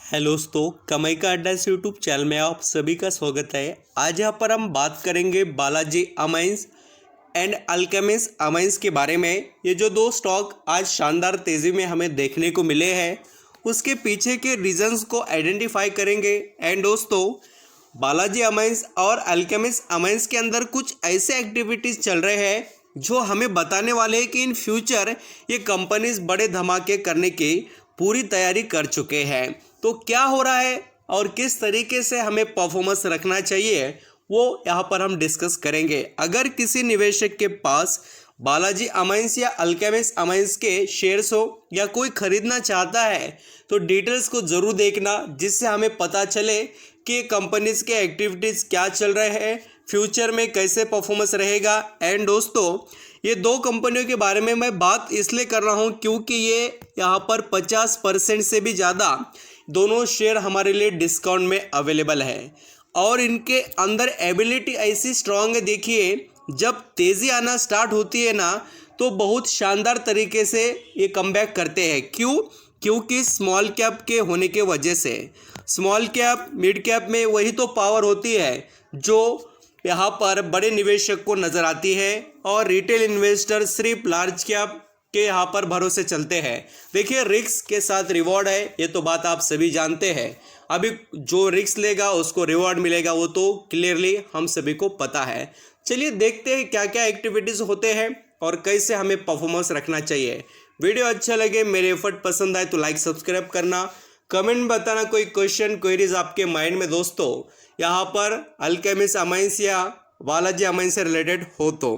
Hello दोस्तों, कमाई का अड्डा से यूट्यूब चैनल में आप सभी का स्वागत है। आज यहाँ पर हम बात करेंगे Balaji amines and alchemist amines के बारे में। ये जो दो स्टॉक आज शानदार तेज़ी में हमें देखने को मिले हैं, उसके पीछे के रीजंस को आइडेंटिफाई करेंगे। एंड दोस्तों, बालाजी अमाइंस और अल्केमिस्ट अमाइंस के अंदर कुछ ऐसे एक्टिविटीज़ चल रहे हैं जो हमें बताने वाले हैं कि इन फ्यूचर ये कंपनीज बड़े धमाके करने की पूरी तैयारी कर चुके हैं। तो क्या हो रहा है और किस तरीके से हमें परफॉर्मेंस रखना चाहिए, वो यहाँ पर हम डिस्कस करेंगे। अगर किसी निवेशक के पास बालाजी अमाइंस या अल्केमिस्ट अमाइंस के शेयर्स हो या कोई खरीदना चाहता है तो डिटेल्स को ज़रूर देखना, जिससे हमें पता चले कि कंपनीज के एक्टिविटीज़ क्या चल रहे हैं, फ्यूचर में कैसे परफॉर्मेंस रहेगा। एंड दोस्तों, ये दो कंपनियों के बारे में मैं बात इसलिए कर रहा हूँ क्योंकि ये यहाँ पर 50% से भी ज़्यादा दोनों शेयर हमारे लिए डिस्काउंट में अवेलेबल है और इनके अंदर एबिलिटी ऐसी स्ट्रांग है। देखिए, जब तेज़ी आना स्टार्ट होती है ना, तो बहुत शानदार तरीके से ये कमबैक करते हैं। क्योंकि स्मॉल कैप के होने के वजह से स्मॉल कैप मिड कैप में वही तो पावर होती है जो यहाँ पर बड़े निवेशक को नज़र आती है और रिटेल इन्वेस्टर सिर्फ लार्ज कैप के यहाँ पर भरोसे चलते हैं। देखिए, रिस्क के साथ रिवॉर्ड है, ये तो बात आप सभी जानते हैं। अभी जो रिस्क लेगा उसको रिवॉर्ड मिलेगा, वो तो क्लियरली हम सभी को पता है। चलिए देखते हैं क्या क्या एक्टिविटीज़ होते हैं और कैसे हमें परफॉर्मेंस रखना चाहिए। वीडियो अच्छा लगे, मेरे एफर्ट पसंद आए तो लाइक सब्सक्राइब करना, कमेंट में बताना कोई क्वेश्चन क्वेरीज आपके माइंड में दोस्तों यहाँ पर अल्केमिस्ट अमाइंस या बालाजी अमाइंस से रिलेटेड हो तो।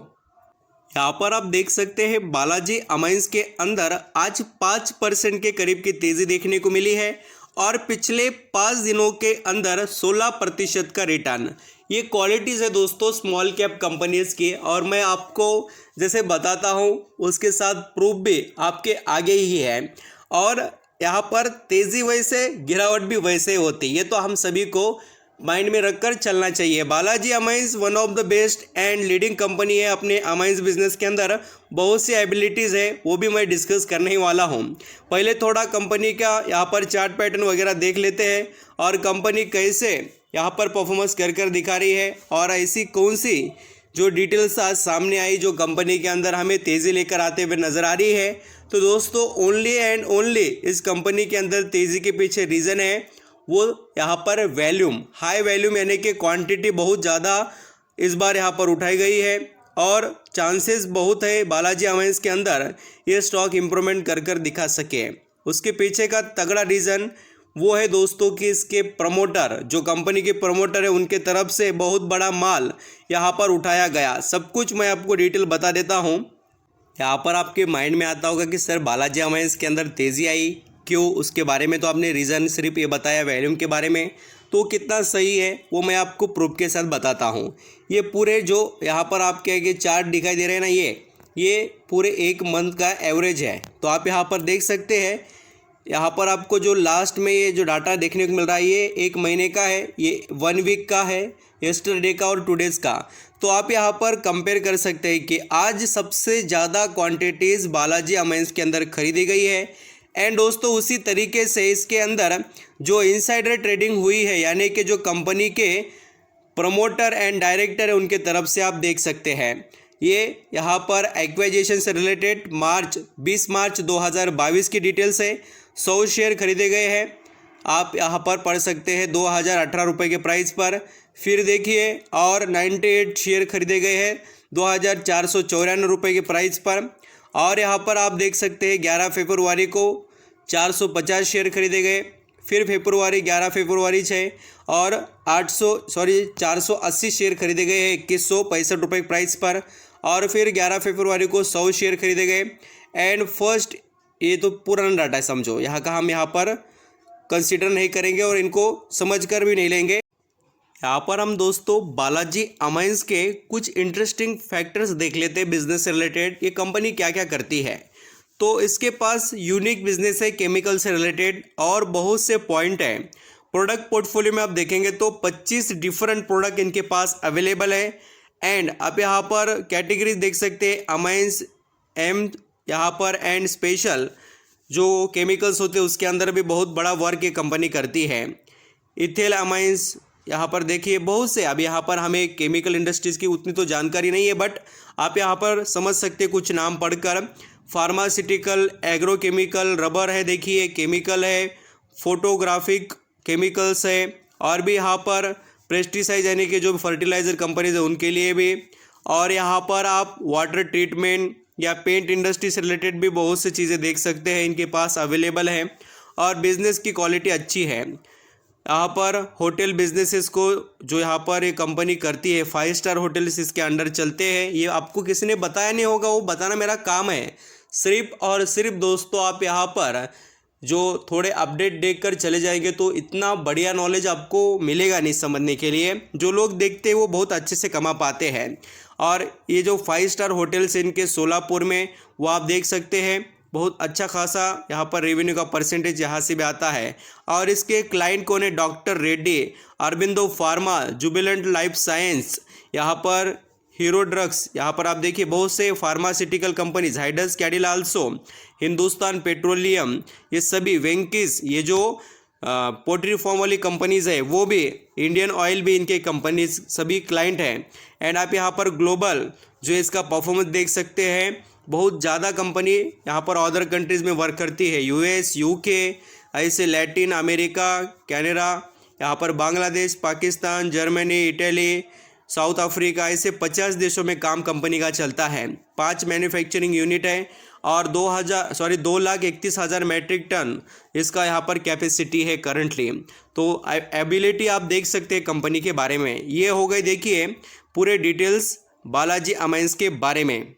यहाँ पर आप देख सकते हैं बालाजी अमाइंस के अंदर आज 5% के करीब की तेज़ी देखने को मिली है और पिछले 5 दिनों के अंदर 16% का रिटर्न। ये क्वालिटीज़ है दोस्तों स्मॉल कैप कंपनीज की, और मैं आपको जैसे बताता हूँ उसके साथ प्रूफ भी आपके आगे ही है। और यहाँ पर तेज़ी वैसे गिरावट भी वैसे होती है, ये तो हम सभी को माइंड में रखकर चलना चाहिए। Balaji amines one of the best and leading company है अपने अमाइंस बिजनेस के अंदर। बहुत सी एबिलिटीज़ है, वो भी मैं डिस्कस करने ही वाला हूँ। पहले थोड़ा कंपनी का यहाँ पर चार्ट पैटर्न वगैरह देख लेते हैं और कंपनी कैसे यहाँ पर परफॉर्मेंस कर दिखा रही है और ऐसी कौन सी जो डिटेल्स आज सामने आई जो कंपनी के अंदर हमें तेज़ी लेकर आते हुए नज़र आ रही है। तो दोस्तों, ओनली एंड ओनली इस कंपनी के अंदर तेज़ी के पीछे रीज़न है वो यहाँ पर वैल्यूम, हाई वैल्यूम यानी कि क्वांटिटी बहुत ज़्यादा इस बार यहाँ पर उठाई गई है और चांसेस बहुत है बालाजी अमाइंस के अंदर ये स्टॉक इम्प्रूवमेंट कर दिखा सके। उसके पीछे का तगड़ा रीज़न वो है दोस्तों कि इसके प्रमोटर, जो कंपनी के प्रमोटर है, उनके तरफ से बहुत बड़ा माल यहाँ पर उठाया गया। सब कुछ मैं आपको डिटेल बता देता हूँ। यहाँ पर आपके माइंड में आता होगा कि सर बालाजी अमाइंस के अंदर तेज़ी आई क्यों, उसके बारे में तो आपने रीज़न सिर्फ ये बताया वैल्यूम के बारे में, तो कितना सही है वो मैं आपको प्रूफ के साथ बताता हूँ। ये पूरे जो यहाँ पर आपके आगे चार्ट दिखाई दे रहे हैं ना, ये पूरे एक मंथ का एवरेज है। तो आप यहाँ पर देख सकते हैं, यहाँ पर आपको जो लास्ट में ये जो डाटा देखने को मिल रहा है ये 1 महीने का है, ये 1 वीक का है, यस्टरडे का और 2 डेज़ का। तो आप यहाँ पर कंपेयर कर सकते हैं कि आज सबसे ज़्यादा क्वांटिटीज़ बालाजी अमाइंस के अंदर खरीदी गई है। एंड दोस्तों, उसी तरीके से इसके अंदर जो इनसाइडर ट्रेडिंग हुई है, यानी कि जो कंपनी के प्रमोटर एंड डायरेक्टर है उनके तरफ से आप देख सकते हैं। ये यहाँ पर एक्वाइजेशन से रिलेटेड 20 मार्च 2022 की डिटेल्स है। 100 शेयर खरीदे गए हैं, आप यहाँ पर पढ़ सकते हैं 2018 रुपये के प्राइस पर। फिर देखिए, और 98 शेयर खरीदे गए हैं 2494 रुपये के प्राइस पर। और यहाँ पर आप देख सकते हैं 11 फरवरी को 450 शेयर खरीदे गए। फिर 11 फरवरी है और 480 शेयर खरीदे गए हैं 2165 रुपये प्राइस पर। और फिर 11 फरवरी को 100 शेयर खरीदे गए। एंड फर्स्ट, ये तो पुराना डाटा है समझो, यहाँ का हम यहाँ पर कंसिडर नहीं करेंगे और इनको समझ कर भी नहीं लेंगे। यहाँ पर हम दोस्तों बालाजी अमाइंस के कुछ इंटरेस्टिंग फैक्टर्स देख लेते हैं बिजनेस से रिलेटेड, ये कंपनी क्या क्या करती है। तो इसके पास यूनिक बिजनेस है केमिकल से रिलेटेड और बहुत से पॉइंट हैं। प्रोडक्ट पोर्टफोलियो में आप देखेंगे तो 25 डिफरेंट प्रोडक्ट इनके पास अवेलेबल है। एंड आप यहाँ पर कैटेगरीज देख सकते हैं, अमाइंस, एम यहाँ पर एंड स्पेशल जो केमिकल्स होते हैं उसके अंदर भी बहुत बड़ा वर्क ये कंपनी करती है। इथेल अमाइंस, यहाँ पर देखिए बहुत से, अब यहाँ पर हमें केमिकल इंडस्ट्रीज़ की उतनी तो जानकारी नहीं है, बट आप यहाँ पर समझ सकते हैं कुछ नाम पढ़कर। फार्मास्यूटिकल, एग्रोकेमिकल, रबर है, देखिए केमिकल है, फोटोग्राफिक केमिकल्स है, और भी यहाँ पर पेस्टिसाइड यानी कि जो फर्टिलाइज़र कंपनीज है उनके लिए भी, और यहाँ पर आप वाटर ट्रीटमेंट या पेंट इंडस्ट्री से रिलेटेड भी बहुत सी चीज़ें देख सकते हैं इनके पास अवेलेबल है, और बिज़नेस की क्वालिटी अच्छी है। यहाँ पर होटल बिजनेसेस को जो यहाँ पर ये कंपनी करती है, 5 स्टार होटल्स इसके अंडर चलते हैं। ये आपको किसी ने बताया नहीं होगा, वो बताना मेरा काम है। सिर्फ और सिर्फ दोस्तों आप यहाँ पर जो थोड़े अपडेट देखकर चले जाएंगे तो इतना बढ़िया नॉलेज आपको मिलेगा नहीं समझने के लिए। जो लोग देखते हैं वो बहुत अच्छे से कमा पाते हैं। और ये जो 5 स्टार होटल्स इनके सोलापुर में, वो आप देख सकते हैं बहुत अच्छा खासा यहाँ पर रेवेन्यू का परसेंटेज यहाँ से भी आता है। और इसके क्लाइंट कौन है? Doctor Reddy, Aurobindo pharma, Jubilant life science, यहाँ पर हीरो ड्रग्स, यहाँ पर आप देखिए बहुत से pharmaceutical companies, Zydus Cadila also, Hindustan Petroleum, ये सभी, वेंकीज, ये जो पोल्ट्री फार्म वाली कंपनीज है वो भी, इंडियन ऑयल भी इनके कंपनीज सभी क्लाइंट हैं। एंड आप यहाँ पर ग्लोबल जो इसका परफॉर्मेंस देख सकते हैं, बहुत ज़्यादा कंपनी यहाँ पर अदर कंट्रीज़ में वर्क करती है, यूएस, यूके, ऐसे लैटिन अमेरिका, कनाडा, यहाँ पर Bangladesh, Pakistan, Germany, Italy, south Africa, ऐसे 50 देशों में काम कंपनी का चलता है। 5 मैन्युफैक्चरिंग यूनिट है और 2,31,000 मैट्रिक टन इसका यहाँ पर कैपेसिटी है करंटली। तो एबिलिटी आप देख सकते हैं कंपनी के बारे में। ये हो गई देखिए पूरे डिटेल्स बालाजी अमाइंस के बारे में।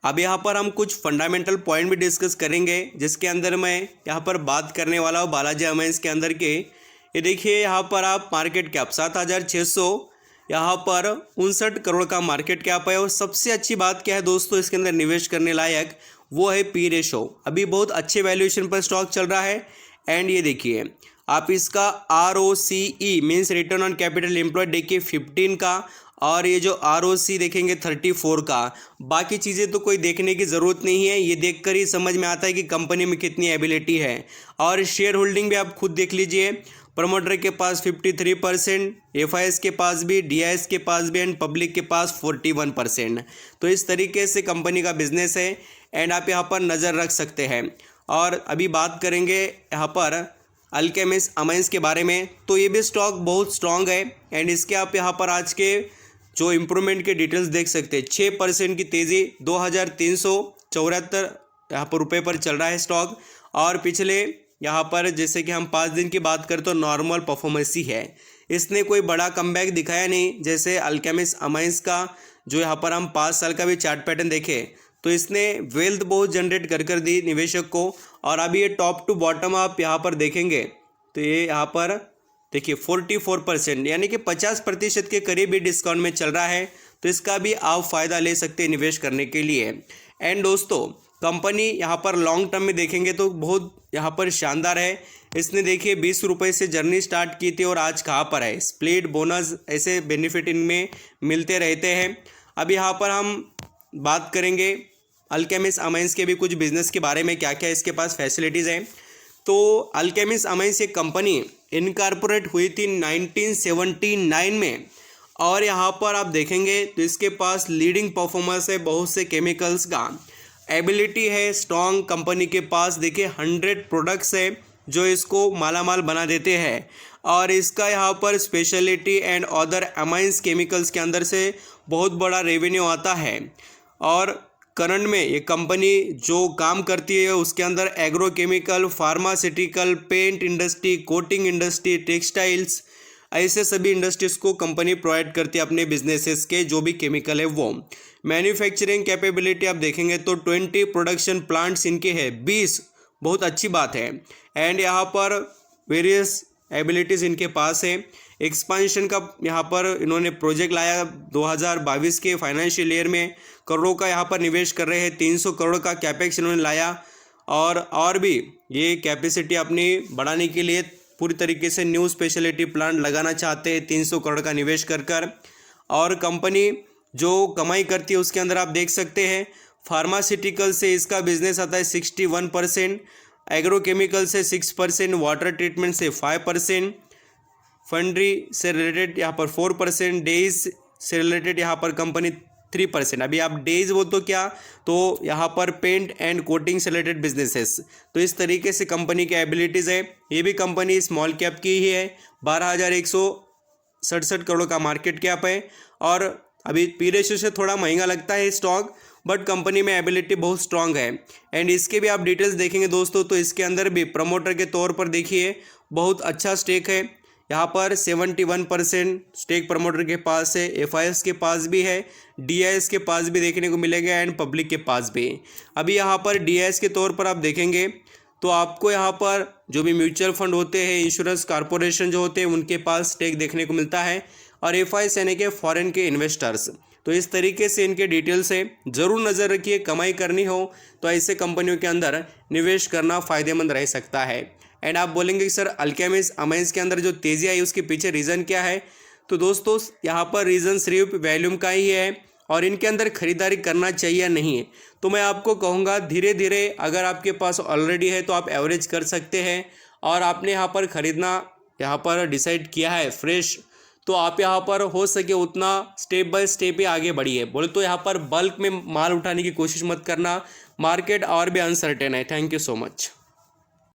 अब यहाँ पर हम कुछ फंडामेंटल पॉइंट भी डिस्कस करेंगे, जिसके अंदर मैं यहाँ पर बात करने वाला हूँ बालाजी अमाइंस के अंदर के। ये देखिए यहाँ पर आप मार्केट कैप 7,600, यहाँ पर 59 करोड़ का मार्केट कैप है। और सबसे अच्छी बात क्या है दोस्तों इसके अंदर निवेश करने लायक, वो है पी रेशो। अभी बहुत अच्छे वैल्यूएशन पर स्टॉक चल रहा है। एंड ये देखिए आप इसका ROCE means return on capital employed देखिए 15 का, और ये जो ROC देखेंगे 34 का। बाकी चीज़ें तो कोई देखने की ज़रूरत नहीं है, ये देखकर ही समझ में आता है कि कंपनी में कितनी एबिलिटी है। और शेयर होल्डिंग भी आप खुद देख लीजिए, प्रमोटर के पास 53%, FIS के पास भी, DIS के पास भी, एंड पब्लिक के पास 41%। तो इस तरीके से कंपनी का बिजनेस है एंड आप यहाँ पर नज़र रख सकते हैं। और अभी बात करेंगे यहाँ पर अल्केमिस अमाइंस के बारे में। तो ये भी स्टॉक बहुत स्ट्रांग है एंड इसके आप यहाँ पर आज के जो इम्प्रूवमेंट के डिटेल्स देख सकते हैं। 6% की तेज़ी, 2,374 यहाँ पर रुपये पर चल रहा है स्टॉक। और पिछले यहाँ पर जैसे कि हम 5 दिन की बात करें तो नॉर्मल परफॉर्मेंस ही है, इसने कोई बड़ा कमबैक दिखाया नहीं। जैसे अल्केमिस अमाइंस का जो यहाँ पर हम 5 साल का भी चार्ट पैटर्न देखें तो इसने वेल्थ बहुत जनरेट कर दी निवेशक को। और अभी ये टॉप टू बॉटम आप यहाँ पर देखेंगे तो ये यहाँ पर देखिए 44% यानी कि 50% के करीब ही डिस्काउंट में चल रहा है। तो इसका भी आप फ़ायदा ले सकते हैं निवेश करने के लिए। एंड दोस्तों कंपनी यहाँ पर लॉन्ग टर्म में देखेंगे तो बहुत यहाँ पर शानदार है। इसने देखिए 20 रुपये से जर्नी स्टार्ट की थी और आज कहाँ पर है। स्प्लिट, बोनस, ऐसे बेनिफिट इनमें मिलते रहते हैं। अब यहाँ पर हम बात करेंगे अल्केमिस अमाइंस के भी कुछ बिजनेस के बारे में, क्या क्या इसके पास फैसिलिटीज़ हैं। तो अल्केमिस अमाइंस एक कंपनी इनकॉर्पोरेट हुई थी 1979 में। और यहाँ पर आप देखेंगे तो इसके पास लीडिंग परफॉर्मेंस है बहुत से केमिकल्स का, एबिलिटी है स्ट्रॉन्ग। कंपनी के पास देखिए 100 प्रोडक्ट्स है जो इसको मालामाल बना देते हैं। और इसका यहाँ पर speciality and other amines chemicals के अंदर से बहुत बड़ा रेवेन्यू आता है। और करंट में ये कंपनी जो काम करती है उसके अंदर agrochemical, pharmaceutical, paint industry, coating industry, textiles, ऐसे सभी इंडस्ट्रीज़ को कंपनी प्रोवाइड करती है अपने बिजनेसेस के जो भी केमिकल है वो। मैन्युफैक्चरिंग कैपेबिलिटी आप देखेंगे तो 20 प्रोडक्शन प्लांट्स इनके हैं, 20, बहुत अच्छी बात है। एंड यहाँ पर वेरियस एबिलिटीज़ इनके पास है। एक्सपांशन का यहाँ पर इन्होंने प्रोजेक्ट लाया 2022 के फाइनेंशियल ईयर में, करोड़ों का यहाँ पर निवेश कर रहे हैं। 300 करोड़ का कैपेक्स इन्होंने लाया और भी ये कैपेसिटी अपनी बढ़ाने के लिए पूरी तरीके से न्यू स्पेशलिटी प्लांट लगाना चाहते हैं 300 करोड़ का निवेश कर। और कंपनी जो कमाई करती है उसके अंदर आप देख सकते हैं फार्मास्यूटिकल से इसका बिजनेस आता है 61%, एग्रोकेमिकल से 6%, वाटर ट्रीटमेंट से 5%, फंड्री से रिलेटेड यहाँ पर 4%, डेज से रिलेटेड यहाँ पर कंपनी 3%। अभी आप डेज वो तो क्या, तो यहाँ पर पेंट एंड कोटिंग से रिलेटेड बिजनेसेस। तो इस तरीके से कंपनी की एबिलिटीज़ है। ये भी कंपनी स्मॉल कैप की ही है, 12,167 करोड़ का मार्केट कैप है। और अभी पी रेशियो से थोड़ा महंगा लगता है स्टॉक, बट कंपनी में एबिलिटी बहुत स्ट्रांग है। एंड इसके भी आप डिटेल्स देखेंगे दोस्तों, तो इसके अंदर भी प्रमोटर के तौर पर देखिए बहुत अच्छा स्टेक है। यहाँ पर 71% स्टेक प्रमोटर के पास है, एफआईएस के पास भी है, डीआईएस के पास भी देखने को मिलेगा एंड पब्लिक के पास भी। अभी यहाँ पर डीआईएस के तौर पर आप देखेंगे तो आपको यहाँ पर जो भी म्यूचुअल फंड होते हैं, इंश्योरेंस कॉरपोरेशन जो होते हैं, उनके पास स्टेक देखने को मिलता है, और एफआईएस यानी कि फॉरेन के इन्वेस्टर्स। तो इस तरीके से इनके डिटेल्स है, ज़रूर नज़र रखिए। कमाई करनी हो तो ऐसे कंपनियों के अंदर निवेश करना फ़ायदेमंद रह सकता है। एंड आप बोलेंगे कि सर अल्केमिस अमाइंस के अंदर जो तेज़ी आई उसके पीछे रीज़न क्या है, तो दोस्तों यहाँ पर रीज़न सिर्फ वैल्यूम का ही है और इनके अंदर खरीदारी करना चाहिए या नहीं है। तो मैं आपको कहूँगा धीरे धीरे, अगर आपके पास ऑलरेडी है तो आप एवरेज कर सकते हैं, और आपने यहाँ पर ख़रीदना यहाँ पर डिसाइड किया है फ्रेश, तो आप यहाँ पर हो सके उतना स्टेप बाय स्टेप ही आगे बढ़िए। बोले तो यहाँ पर बल्क में माल उठाने की कोशिश मत करना, मार्केट और भी अनसर्टेन है। Thank you so much.